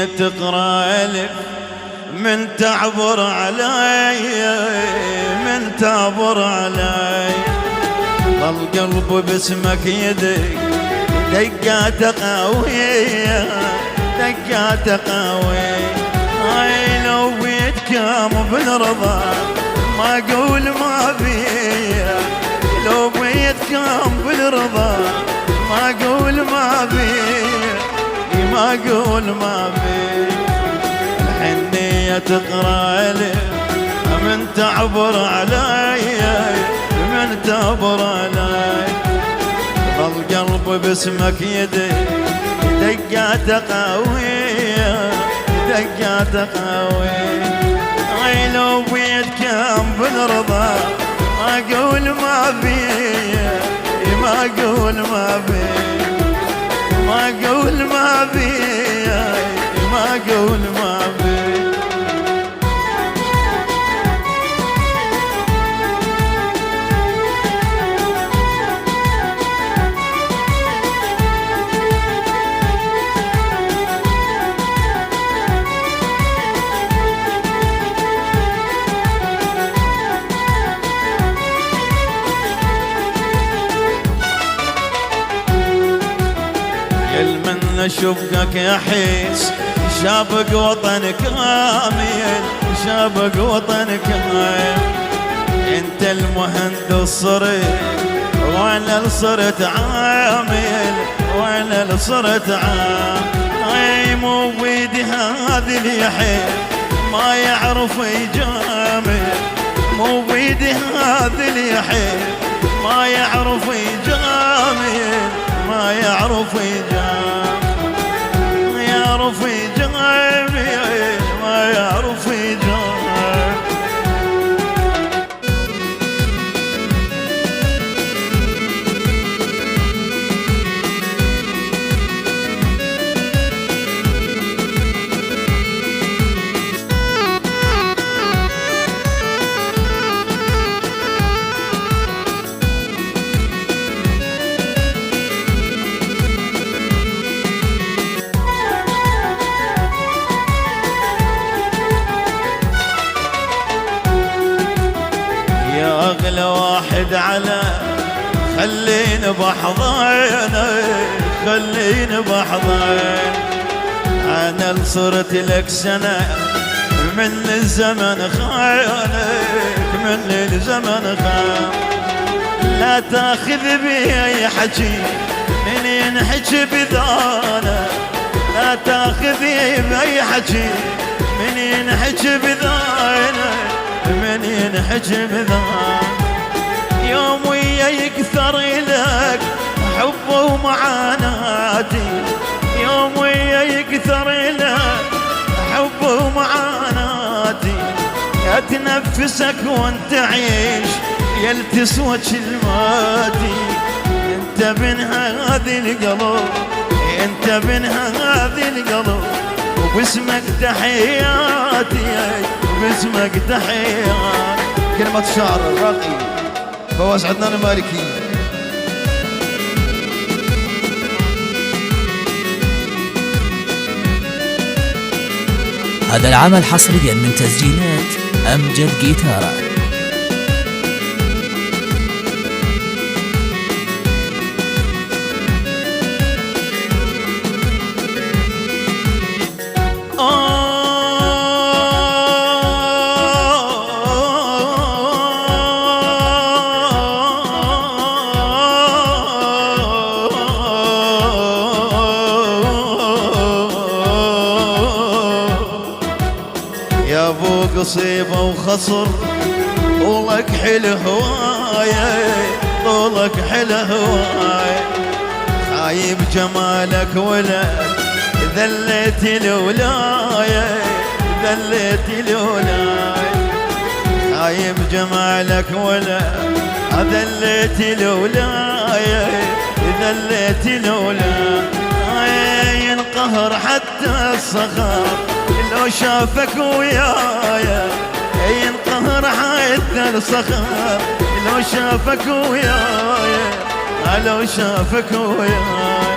حنية تقرأ ألف من تعبر علي، من تعبر علي. ظل قلبي باسمك يدق دقاته قوية، دقاته قوية. هاي لو بيت كام بالرضا ما اقول ما بيا، لو بيت كام بالرضا ما اقول ما بيا، ما اقول ما بيا. الحنية تقرأ ألف من تعبر علي، من تعبر علي. ظل قلبي باسمك يدق دقاته قوية، دقاته قوية. هاي لو بيت كان بالرضا ما اقول ما بيا، ما اقول ما بيا، ما اقول ما بيا، ما اقول ما بيا. من شبقك يحيس شابق وطن كامل، شابق وطن كامل. انت المهندس صرت وانا صرت عامل، وانا صرت عامل. اي مو بيدي هذا اليحيى ما يعرف يجامل، مو بيدي هذا اليحيى ما يعرف يجامل، ما يعرف يجامل، يعرف يجامل، ما يعرف يجامل. أغلى واحد على خليني بحضاني، خليني بحضاني. أنا صرت لك سنة من الزمن خانك، من الزمن خانك. لا تاخذ بي أي حكي من ينحكي بذانا، لا تاخذ بأي حكي من ينحكي بذانا، من ينحكي بذانا. يوم ويا يكثر لك حب ومعاناتي، يوم ويا يكثر لك حب ومعاناتي. اتنفسك وانت عيش يل تسوى كلماتي. انت من هذه القلب، انت من هذه القلب، وباسمك تحياتي، وباسمك تحياتي. كلمة شعر الراقي فواز عدنان المالكي. هذا العمل حصريا من تسجيلات أمجد جيتارة. يا ابو قصيبه وخصر طولك حلو هوايه، طولك حلو هوايه. خايب جمالك ولا ذليت الولايه، ذليت الولايه. خايب جمالك ولا ذليت الولايه، ذليت الولايه. ينقهر حتى الصخر لو شافك ويايا، ينقهر حتى الصخر لو شافك ويايا، لو شافك ويايا.